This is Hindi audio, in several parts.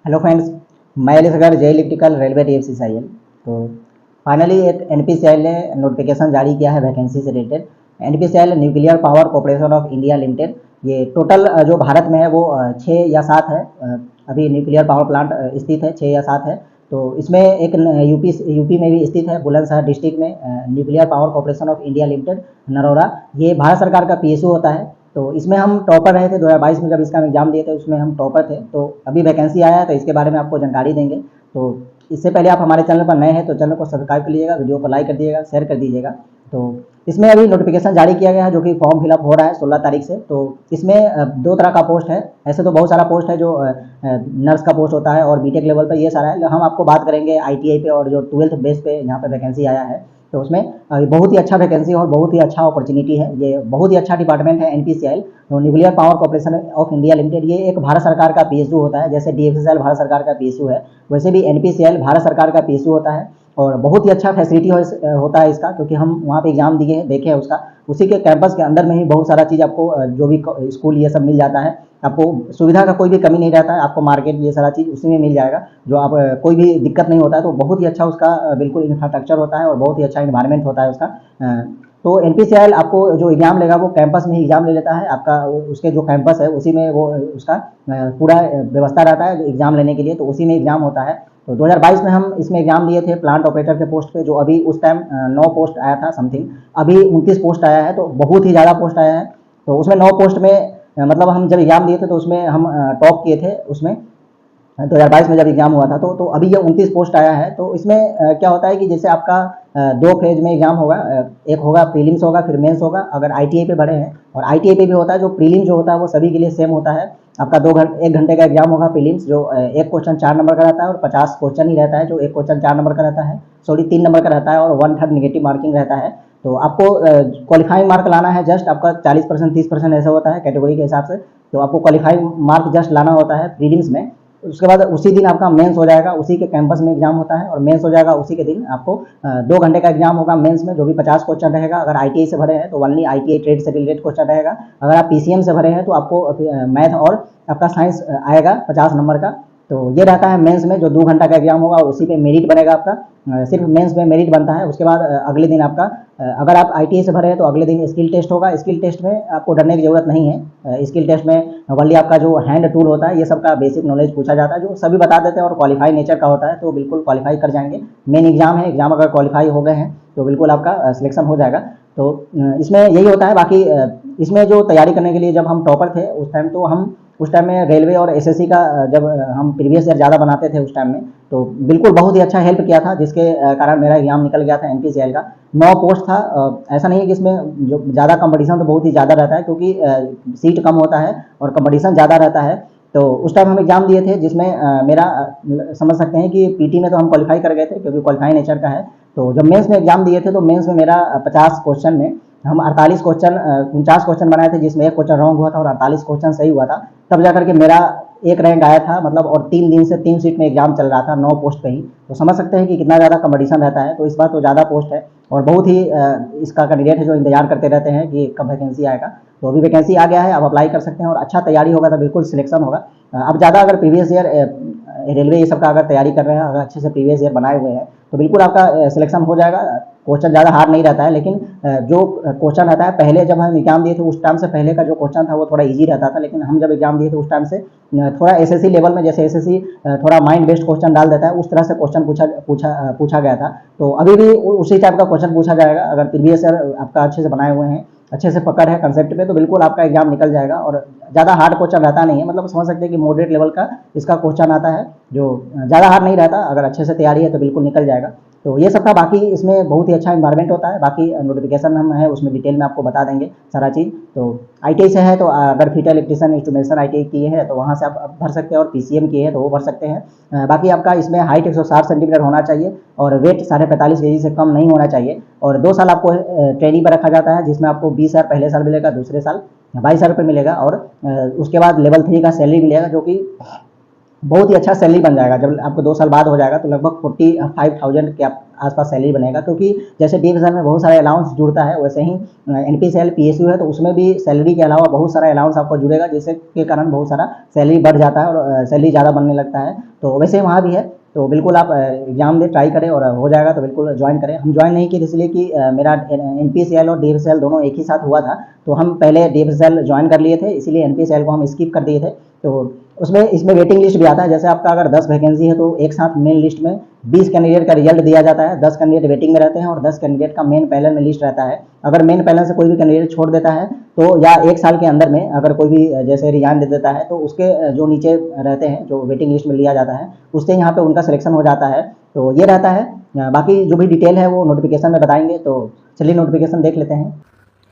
हेलो फ्रेंड्स, मैं अलीसगढ़ जे इलेक्ट्रिकल रेलवे DFCCIL। तो फाइनली एक NPCIL ने नोटिफिकेशन जारी किया है वैकेंसी से related. NPCIL nuclear power corporation of India limited, ये टोटल जो भारत में है वो 6 या 7 है। अभी न्यूक्लियर पावर प्लांट स्थित है, 6 या 7 है। तो इसमें एक यूपी में भी स्थित है, बुलंदशहर डिस्ट्रिक्ट में nuclear power corporation of India limited Narora. ये भारत सरकार का PSU होता है। तो इसमें हम टॉपर रहे थे 2022 में, जब इसका एग्जाम दिए थे उसमें हम टॉपर थे। तो अभी वैकेंसी आया है तो इसके बारे में आपको जानकारी देंगे। तो इससे पहले आप हमारे चैनल पर नए हैं तो चैनल को सब्सक्राइब कर लीजिएगा, वीडियो को लाइक कर दीजिएगा, शेयर कर दीजिएगा। तो इसमें अभी नोटिफिकेशन जारी किया गया है जो कि फॉर्म फिलअप हो रहा है 16 तारीख से। तो इसमें 2 तरह का पोस्ट है। ऐसे तो बहुत सारा पोस्ट है, जो नर्स का पोस्ट होता है और बीटेक लेवल पर ये सारा है। हम आपको बात करेंगे ITI पे और जो 12th बेस पे यहाँ पे वैकेंसी आया है। तो उसमें बहुत ही अच्छा वैकेंसी और बहुत ही अच्छा अपॉर्चुनिटी है। ये बहुत ही अच्छा डिपार्टमेंट है NPCIL, तो nuclear power corporation of India limited. ये एक भारत सरकार का PSU होता है। जैसे DFCCIL भारत सरकार का PSU है, वैसे भी NPCIL भारत सरकार का PSU होता है। और बहुत ही अच्छा फैसिलिटी होता है इसका, क्योंकि हम वहाँ पे एग्जाम दिए हैं, देखे हैं उसका। उसी के कैंपस के अंदर में ही बहुत सारा चीज़ आपको जो भी स्कूल ये सब मिल जाता है। आपको सुविधा का कोई भी कमी नहीं रहता है। आपको मार्केट ये सारा चीज़ उसी में मिल जाएगा, जो आप कोई भी दिक्कत नहीं होता है। तो बहुत ही अच्छा उसका बिल्कुल इंफ्रास्ट्रक्चर होता है और बहुत ही अच्छा इन्वायरमेंट होता है उसका। तो NPCIL आपको जो एग्ज़ाम लेगा वो कैंपस में ही एग्ज़ाम ले लेता है आपका। उसके जो कैंपस है उसी में वो उसका पूरा व्यवस्था रहता है एग्ज़ाम लेने के लिए, तो उसी में एग्ज़ाम होता है। तो 2022 में हम इसमें एग्ज़ाम दिए थे प्लांट ऑपरेटर के पोस्ट पे, जो अभी उस टाइम 9 पोस्ट आया था समथिंग। अभी 29 पोस्ट आया है, तो बहुत ही ज़्यादा पोस्ट आया है। तो उसमें 9 पोस्ट में मतलब हम जब एग्ज़ाम दिए थे तो उसमें हम टॉप किए थे उसमें 2022 में जब एग्ज़ाम हुआ था। तो अभी ये 29 पोस्ट आया है। तो इसमें क्या होता है कि जैसे आपका 2 फेज में एग्ज़ाम होगा। एक होगा प्रीलिम्स होगा, फिर मेंस होगा अगर ITI पे भरे हैं। और ITI पे भी होता है, जो प्रीलिम जो होता है वो सभी के लिए सेम होता है। आपका 1 घंटे का एग्जाम होगा प्रीलिम्स, जो एक क्वेश्चन 4 नंबर का रहता है और 50 क्वेश्चन ही रहता है। जो एक क्वेश्चन 4 नंबर का रहता है, सॉरी 3 नंबर का रहता है, और 1/3 नेगेटिव मार्किंग रहता है। तो आपको क्वालिफाइंग मार्क लाना है जस्ट आपका 40%, 30% ऐसा होता है कैटेगरी के हिसाब से। तो आपको क्वालिफाइंग मार्क जस्ट लाना होता है प्रीलिम्स में। उसके बाद उसी दिन आपका मेंस हो जाएगा, उसी के कैंपस में एग्जाम होता है। और मेंस हो जाएगा उसी के दिन। आपको 2 घंटे का एग्जाम होगा मेंस में, जो भी 50 क्वेश्चन रहेगा। अगर ITI से भरे हैं तो ओनली ITI ट्रेड से रिलेटेड क्वेश्चन रहेगा। अगर आप PCM से भरे हैं तो आपको मैथ और आपका साइंस आएगा 50 नंबर का। तो ये रहता है मेंस में, जो 2 घंटा का एग्जाम होगा, उसी पे मेरिट बनेगा आपका। सिर्फ मेंस में मेरिट बनता है। उसके बाद अगले दिन आपका अगर आप ITI से भरे हैं तो अगले दिन स्किल टेस्ट होगा। स्किल टेस्ट में आपको डरने की ज़रूरत नहीं है। स्किल टेस्ट में ओनली आपका जो हैंड टूल होता है, ये सब का बेसिक नॉलेज पूछा जाता है, जो सभी बता देते हैं। और क्वालिफाई नेचर का होता है, तो बिल्कुल क्वालिफाई कर जाएंगे। मेन एग्जाम है, एग्जाम अगर क्वालिफाई हो गए हैं तो बिल्कुल आपका सिलेक्शन हो जाएगा। तो इसमें यही होता है। बाकी इसमें जो तैयारी करने के लिए जब हम टॉपर थे उस टाइम, तो हम उस टाइम में रेलवे और SSC का जब हम प्रीवियस ईयर ज़्यादा बनाते थे उस टाइम में, तो बिल्कुल बहुत ही अच्छा हेल्प किया था, जिसके कारण मेरा एग्जाम निकल गया था NPCIL का। 9 पोस्ट था। ऐसा नहीं है कि इसमें जो ज़्यादा कंपटीशन तो बहुत ही ज़्यादा रहता है, क्योंकि सीट कम होता है और कंपटीशन ज़्यादा रहता है। तो उस टाइम हम एग्जाम दिए थे, जिसमें मेरा समझ सकते हैं कि PT में तो हम क्वालिफाई कर गए थे, क्योंकि क्वालिफाई नेचर का है। तो जब मेंस में एग्जाम दिए थे तो मेंस में मेरा 50 क्वेश्चन में हम 48 क्वेश्चन 49 क्वेश्चन बनाए थे, जिसमें 1 क्वेश्चन रॉन्ग हुआ था और 48 क्वेश्चन सही हुआ था। तब जाकर के मेरा 1 रैंक आया था, मतलब। और 3 दिन से 3 सीट में एग्जाम चल रहा था 9 पोस्ट पे ही। तो समझ सकते हैं कि कितना ज़्यादा कंपटीशन रहता है। तो इस बार तो ज़्यादा पोस्ट है और बहुत ही इसका कैंडिडेट है जो इंतजार करते रहते हैं कि कब वैकेंसी आएगा। तो अभी वैकेंसी आ गया है, आप अप्लाई कर सकते हैं। और अच्छा तैयारी होगा तो बिल्कुल सिलेक्शन होगा। अब ज़्यादा अगर प्रीवियस ईयर रेलवे ये सब का अगर तैयारी कर रहे हैं, अगर अच्छे से प्रीवियस ईयर बनाए हुए हैं, तो बिल्कुल आपका सिलेक्शन हो जाएगा। क्वेश्चन ज़्यादा हार्ड नहीं रहता है, लेकिन जो क्वेश्चन रहता है, पहले जब हम एग्जाम दिए थे उस टाइम से पहले का जो क्वेश्चन था वो थोड़ा इजी रहता था। लेकिन हम जब एग्जाम दिए थे उस टाइम से थोड़ा SSC लेवल में, जैसे SSC थोड़ा माइंड बेस्ड क्वेश्चन डाल देता है, उस तरह से क्वेश्चन पूछा गया था। तो अभी भी उसी टाइप का क्वेश्चन पूछा जाएगा। अगर प्रीवियस ईयर आपका अच्छे से बनाए हुए हैं, अच्छे से पकड़ है कंसेप्ट पे, तो बिल्कुल आपका एग्जाम निकल जाएगा। और ज़्यादा हार्ड क्वेश्चन रहता नहीं है, मतलब समझ सकते हैं कि मॉडरेट लेवल का इसका क्वेश्चन आता है, जो ज़्यादा हार्ड नहीं रहता। अगर अच्छे से तैयारी है तो बिल्कुल निकल जाएगा। तो ये सब था। बाकी इसमें बहुत ही अच्छा इन्वायरमेंट होता है। बाकी नोटिफिकेशन हम है उसमें डिटेल में आपको बता देंगे सारा चीज़। तो ITI से है तो अगर फिटर इलेक्ट्रीशियन इंस्ट्रूमेंटेशन ITI किए हैं तो वहाँ से आप भर सकते हैं, और PCM किए हैं तो वो भर सकते हैं। बाकी आपका इसमें हाइट 160 सेंटीमीटर होना चाहिए और वेट 45.5 kg से कम नहीं होना चाहिए। और 2 साल आपको ट्रेनिंग पर रखा जाता है, जिसमें आपको 20,000 पहले साल मिलेगा, दूसरे साल 22,000 रुपये मिलेगा। और उसके बाद लेवल 3 का सैलरी मिलेगा, जो कि बहुत ही अच्छा सैलरी बन जाएगा। जब आपको 2 साल बाद हो जाएगा तो लगभग 45,000 के आसपास सैलरी बनेगा, क्योंकि जैसे डीएसएल में बहुत सारा अलाउंस जुड़ता है, वैसे ही एनपीसीएल पीएसयू है तो उसमें भी सैलरी के अलावा बहुत सारा अलाउंस आपको जुड़ेगा, जिससे के कारण बहुत सारा सैलरी बढ़ जाता है और सैलरी ज़्यादा बनने लगता है। तो वैसे वहाँ भी है, तो बिल्कुल आप एग्ज़ाम दें, ट्राई करें और हो जाएगा तो बिल्कुल ज्वाइन करें। हम ज्वाइन नहीं किए इसलिए कि मेरा एनपीसीएल और डीएसएल दोनों एक ही साथ हुआ था, तो हम पहले डीएसएल ज्वाइन कर लिए थे, इसीलिए एनपीसीएल को हम स्किप कर दिए थे। तो उसमें इसमें वेटिंग लिस्ट भी आता है, जैसे आपका अगर 10 वैकेंसी है तो एक साथ मेन लिस्ट में 20 कैंडिडेट का रिजल्ट दिया जाता है, 10 कैंडिडेट वेटिंग में रहते हैं और 10 कैंडिडेट का मेन पैनल में लिस्ट रहता है। अगर मेन पैनल से कोई भी कैंडिडेट छोड़ देता है तो या 1 साल के अंदर में अगर कोई भी जैसे रिजाइन दे देता है तो उसके जो नीचे रहते हैं जो वेटिंग लिस्ट में लिया जाता है उससे यहाँ पे उनका सिलेक्शन हो जाता है। तो ये रहता है, बाकी जो भी डिटेल है वो नोटिफिकेशन में बताएंगे। तो चलिए नोटिफिकेशन देख लेते हैं।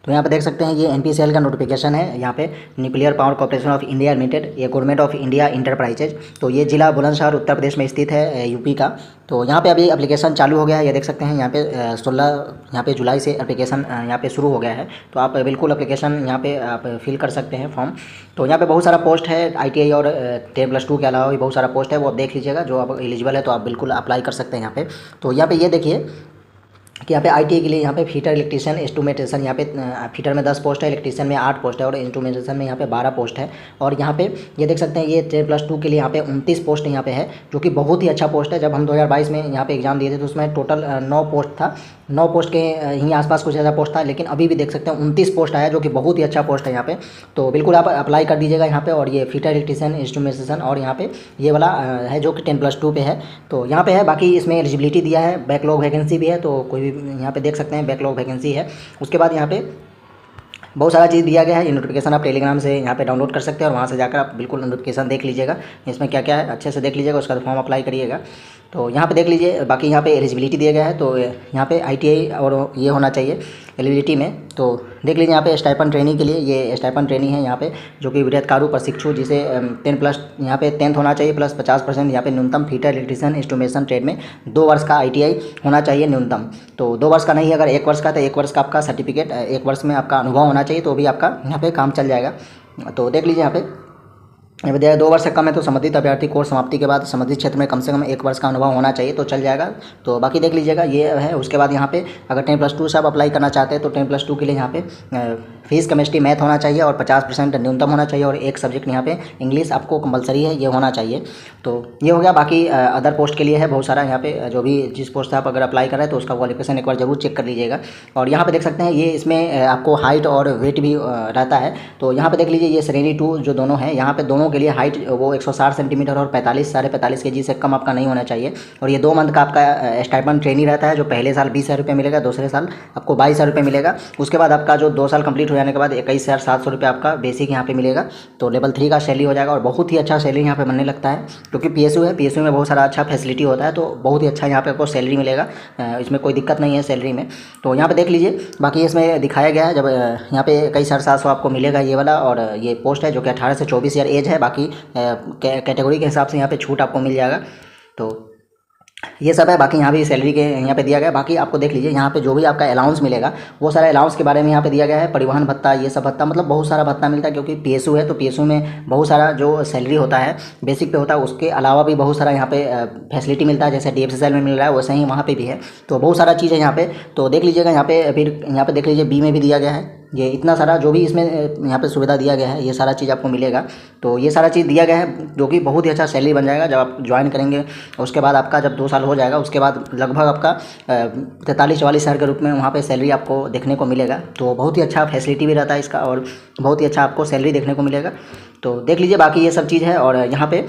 तो यहाँ पे देख सकते हैं ये एनपीसीएल का नोटिफिकेशन है। यहाँ पे nuclear power corporation of India limited, ये गवर्नमेंट ऑफ इंडिया इंटरप्राइजेज, तो ये जिला बुलंदशहर उत्तर प्रदेश में स्थित है, यूपी का। तो यहाँ पे अभी एप्लीकेशन चालू हो गया है, ये देख सकते हैं यहाँ पे 16 यहाँ पे जुलाई से एप्लीकेशन यहाँ पे शुरू हो गया है। तो आप बिल्कुल एप्लीकेशन यहाँ पे आप फिल कर सकते हैं फॉर्म। तो यहाँ पे बहुत सारा पोस्ट है, ITI और 10+2 के अलावा भी बहुत सारा पोस्ट है, वो आप देख लीजिएगा। जो आप एलिजिबल है तो आप बिल्कुल अप्लाई कर सकते हैं यहाँ पे। तो यहाँ पे ये देखिए कि यहाँ पे ITI के लिए यहाँ पे फीटर इलेक्ट्रीशियन इंस्ट्रूमेंटेशन, यहाँ पे फीटर में 10 पोस्ट है, इलेक्ट्रीशियन में 8 पोस्ट है और इंस्ट्रूमेंटेशन में यहाँ पे 12 पोस्ट है। और यहाँ पे ये देख सकते हैं ये 10+2 के लिए यहाँ पे 29 पोस्ट यहाँ पे है, जो कि बहुत ही अच्छा पोस्ट है। जब हम 2022 में यहाँ पे एग्जाम दिए थे तो उसमें टोटल 9 पोस्ट था, 9 पोस्ट के ही आसपास कुछ ऐसा पोस्ट था, लेकिन अभी भी देख सकते हैं 29 पोस्ट आया, जो कि बहुत ही अच्छा पोस्ट है यहाँ पे। तो बिल्कुल आप अप्लाई कर दीजिएगा यहाँ पे। और ये फीटर इलेक्ट्रीशियन इंस्ट्रूमेंटेशन और यहाँ पे ये वाला है जो कि 10+2 पे है, तो यहाँ पे है। बाकी इसमें एलिजिबिलिटी दिया है, बैकलॉग वैकेंसी भी है, तो कोई भी यहाँ पे देख सकते हैं बैकलॉग वैकेंसी है। उसके बाद यहाँ पे बहुत सारा चीज़ दिया गया है। ये नोटिफिकेशन आप टेलीग्राम से यहाँ पे डाउनलोड कर सकते हैं और वहाँ से जाकर आप बिल्कुल नोटिफिकेशन देख लीजिएगा, इसमें क्या क्या है अच्छे से देख लीजिएगा, उसका फॉर्म अप्लाई करिएगा। तो यहाँ पे देख लीजिए, बाकी यहाँ पे एलिजिबिलिटी दिया गया है। तो यहाँ पे ITI और ये होना चाहिए एलिजिबिलिटी में। तो देख लीजिए यहाँ पे स्टाइपेंड ट्रेनिंग के लिए, ये स्टाइपेंड ट्रेनिंग है यहाँ पे, जो कि वृत्तकारु प्रशिक्षु, जिसे 10+ यहाँ पे 10th होना चाहिए प्लस 50% यहाँ पे न्यूनतम फीटर इलेक्ट्रीशियन इंस्ट्रूमेंटेशन ट्रेड में 2 वर्ष का ITI होना चाहिए न्यूनतम। तो 2 वर्ष का नहीं, अगर 1 वर्ष का तो 1 वर्ष का आपका सर्टिफिकेट, 1 वर्ष में आपका अनुभव होना चाहिए, तो भी आपका यहाँ पे काम चल जाएगा। तो देख लीजिए यहाँ पे 2 वर्ष से कम है तो संबंधित अभ्यर्थी कोर्स समाप्ति के बाद संबंधित क्षेत्र में कम से कम 1 वर्ष का अनुभव होना चाहिए, तो चल जाएगा। तो बाकी देख लीजिएगा ये है। उसके बाद यहाँ पे अगर 10+2 से आप अप्लाई करना चाहते हैं तो 10+2 के लिए यहाँ पे फिजिक्स केमिस्ट्री मैथ होना चाहिए और 50% न्यूनतम होना चाहिए और एक सब्जेक्ट यहाँ पे इंग्लिश आपको कंपलसरी है, ये होना चाहिए। तो ये हो गया। बाकी अदर पोस्ट के लिए है बहुत सारा यहाँ पे, जो भी जिस पोस्ट से आप अगर अप्लाई कर रहे हैं तो उसका क्वालिफिकेशन एक बार जरूर चेक कर लीजिएगा। और यहाँ पे देख सकते हैं ये इसमें आपको हाइट और वेट भी रहता है। तो यहाँ पे देख लीजिए ये श्रेणी 2 जो दोनों हैं, यहाँ पे दोनों के लिए हाइट वो 160 सेंटीमीटर और 45 kg से कम आपका नहीं होना चाहिए। और ये 2 मंथ का आपका स्टाइपेंड ट्रेनिंग रहता है, जो पहले साल 20,000 रुपये मिलेगा, दूसरे साल आपको 22,000 रुपये मिलेगा। उसके बाद आपका जो 2 साल कंप्लीट हो जाने के बाद 21,700 रुपये आपका बेसिक यहाँ पे मिलेगा। तो लेवल 3 का सैलरी हो जाएगा और बहुत ही अच्छा सैलरी यहाँ पे बनने लगता है, क्योंकि PSU है, PSU में बहुत सारा अच्छा फैसिलिटी होता है, तो बहुत ही अच्छा यहाँ पे आपको सैलरी मिलेगा, इसमें कोई दिक्कत नहीं है सैलरी में। तो यहाँ पे देख लीजिए, बाकी इसमें दिखाया गया है, जब यहाँ पे 21,700 आपको मिलेगा ये वाला। और ये पोस्ट है जो कि 18 से 24 ईयर एज है। बाकी कैटेगरी के हिसाब से यहाँ पे छूट आपको मिल जाएगा। तो ये सब है। बाकी यहाँ भी सैलरी के यहाँ पे दिया गया है। बाकी आपको देख लीजिए यहाँ पे जो भी आपका अलाउंस मिलेगा वो सारा अलाउंस के बारे में यहाँ पे दिया गया है। परिवहन भत्ता, ये सब भत्ता, मतलब बहुत सारा भत्ता मिलता है, क्योंकि PSU है तो PSU में बहुत सारा जो सैलरी होता है बेसिक पे होता है, उसके अलावा भी बहुत सारा यहाँ पे फैसिलिटी मिलता है, जैसे DFCCL में मिल रहा है वैसे ही वहाँ पर भी है। तो बहुत सारा चीज़ है यहाँ पे। तो देख लीजिएगा यहाँ पे। फिर यहाँ पे देख लीजिए B में भी दिया गया है, ये इतना सारा जो भी इसमें यहाँ पे सुविधा दिया गया है, ये सारा चीज़ आपको मिलेगा। तो ये सारा चीज़ दिया गया है, जो कि बहुत ही अच्छा सैलरी बन जाएगा जब आप ज्वाइन करेंगे। उसके बाद आपका जब 2 साल हो जाएगा उसके बाद लगभग आपका 43-44 हज़ार के रूप में वहाँ पे सैलरी आपको देखने को मिलेगा। तो बहुत ही अच्छा फैसिलिटी भी रहता है इसका और बहुत ही अच्छा आपको सैलरी देखने को मिलेगा। तो देख लीजिए, बाकी ये सब चीज़ है। और यहाँ पे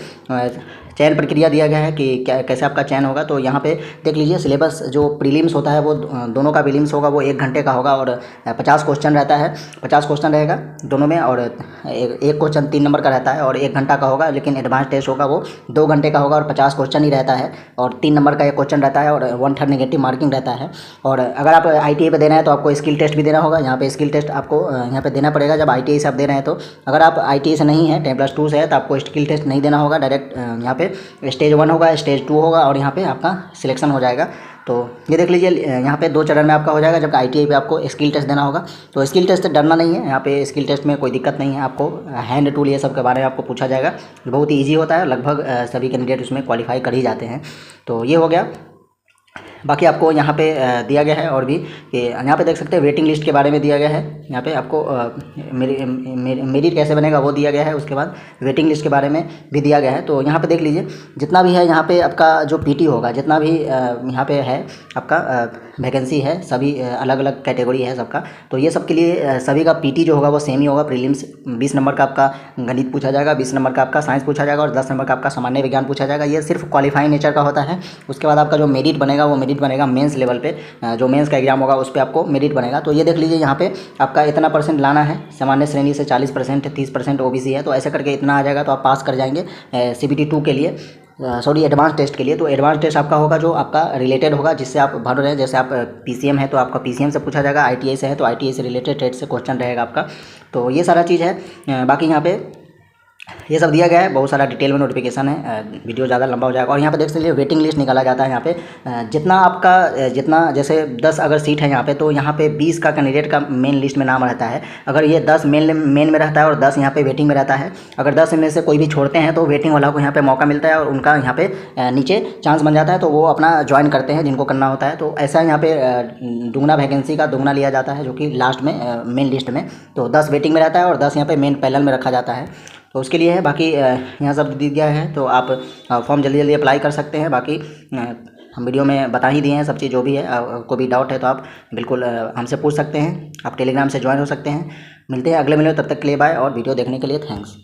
चयन प्रक्रिया दिया गया है कि क्या कैसे आपका चयन होगा। तो यहाँ पे देख लीजिए, सिलेबस जो प्रीलिम्स होता है वो दोनों का प्रीलिम्स होगा वो 1 घंटे का होगा और 50 क्वेश्चन रहता है, 50 क्वेश्चन रहेगा दोनों में। और एक क्वेश्चन 3 नंबर का रहता है और 1 घंटा का होगा, लेकिन एडवांस टेस्ट होगा वो 2 घंटे का होगा और 50 क्वेश्चन ही रहता है और 3 नंबर का एक क्वेश्चन रहता है और 1/3 नेगेटिव मार्किंग रहता है। और अगर आप ITI पे देना है तो आपको स्किल टेस्ट भी देना होगा। यहाँ पे स्किल टेस्ट आपको यहाँ पे देना पड़ेगा जब ITI से आप दे रहे हैं। तो अगर आप ITI से नहीं है, 10+2 से है, तो आपको स्किल टेस्ट नहीं देना होगा, डायरेक्ट यहाँ पे स्टेज 1 होगा, स्टेज 2 होगा और यहाँ पे आपका सिलेक्शन हो जाएगा। तो ये देख लीजिए, यहाँ पे 2 चरण में आपका हो जाएगा, जबकि ITI पे आपको स्किल टेस्ट देना होगा। तो स्किल टेस्ट से डरना नहीं है, यहाँ पे स्किल टेस्ट में कोई दिक्कत नहीं है। आपको हैंड टूल ये सब के बारे में आपको पूछा जाएगा, बहुत ही ईजी होता है, लगभग सभी कैंडिडेट उसमें क्वालिफाई कर ही जाते हैं। तो ये हो गया। बाकी आपको यहाँ पे दिया गया है और भी कि यहाँ पे देख सकते हैं वेटिंग लिस्ट के बारे में दिया गया है। यहाँ पे आपको मेरिट कैसे बनेगा वो दिया गया है, उसके बाद वेटिंग लिस्ट के बारे में भी दिया गया है। तो यहाँ पे देख लीजिए, जितना भी है यहाँ पे आपका जो PT होगा, जितना भी यहाँ पे है आपका वैकेंसी है, सभी अलग अलग कैटेगरी है सबका। तो ये सब के लिए सभी का PT जो होगा वो सेम ही होगा। प्रीलिम्स 20 नंबर का आपका गणित पूछा जाएगा, 20 नंबर का आपका साइंस पूछा जाएगा और 10 नंबर का आपका सामान्य विज्ञान पूछा जाएगा। ये सिर्फ क्वालिफाइंग नेचर का होता है। उसके बाद आपका जो मेरिट बनेगा वो मेरिट बनेगा मेंस लेवल पे, जो मेंस का एग्जाम होगा उस पर आपको मेरिट बनेगा। तो ये देख लीजिए, यहाँ पे आपका इतना % लाना है, सामान्य श्रेणी से 40%, 30% OBC है, तो ऐसे करके इतना आ जाएगा तो आप पास कर जाएंगे CBT 2 के लिए, सॉरी एडवांस टेस्ट के लिए। तो एडवांस टेस्ट आपका होगा जो आपका रिलेटेड होगा, जिससे आप भर रहे हैं। जैसे आप PCM है तो आपका PCM से पूछा जाएगा, ITI से है तो ITI से रिलेटेड टेस्ट से क्वेश्चन रहेगा आपका। तो ये सारा चीज़ है। बाकी यहाँ पे ये सब दिया गया है, बहुत सारा डिटेल में नोटिफिकेशन है, वीडियो ज़्यादा लंबा हो जाएगा। और यहाँ पे देख सकते हैं वेटिंग लिस्ट निकाला जाता है। यहाँ पे जितना आपका जितना जैसे 10 अगर सीट है यहाँ पे, तो यहाँ पे 20 का कैंडिडेट का मेन लिस्ट में नाम रहता है। अगर ये 10 मेन में रहता है और 10 यहाँ पे वेटिंग में रहता है, अगर 10 में से कोई भी छोड़ते हैं तो वेटिंग वाला को यहाँ पे मौका मिलता है और उनका यहाँ पे नीचे चांस बन जाता है, तो वो अपना ज्वाइन करते हैं जिनको करना होता है। तो ऐसा यहाँ पे दुगना वैकेंसी का दुगना लिया जाता है, जो कि लास्ट में मेन लिस्ट में। तो 10 वेटिंग में रहता है और 10 यहाँ पे मेन पैनल में रखा जाता है। तो उसके लिए है। बाकी यहाँ सब दिया गया है, तो आप फॉर्म जल्दी जल्दी अप्लाई कर सकते हैं। बाकी हम वीडियो में बता ही दिए हैं सब चीज़, जो भी है। कोई भी डाउट है तो आप बिल्कुल हमसे पूछ सकते हैं। आप टेलीग्राम से ज्वाइन हो सकते हैं। मिलते हैं अगले वीडियो, तब तक के लिए बाय, और वीडियो देखने के लिए थैंक्स।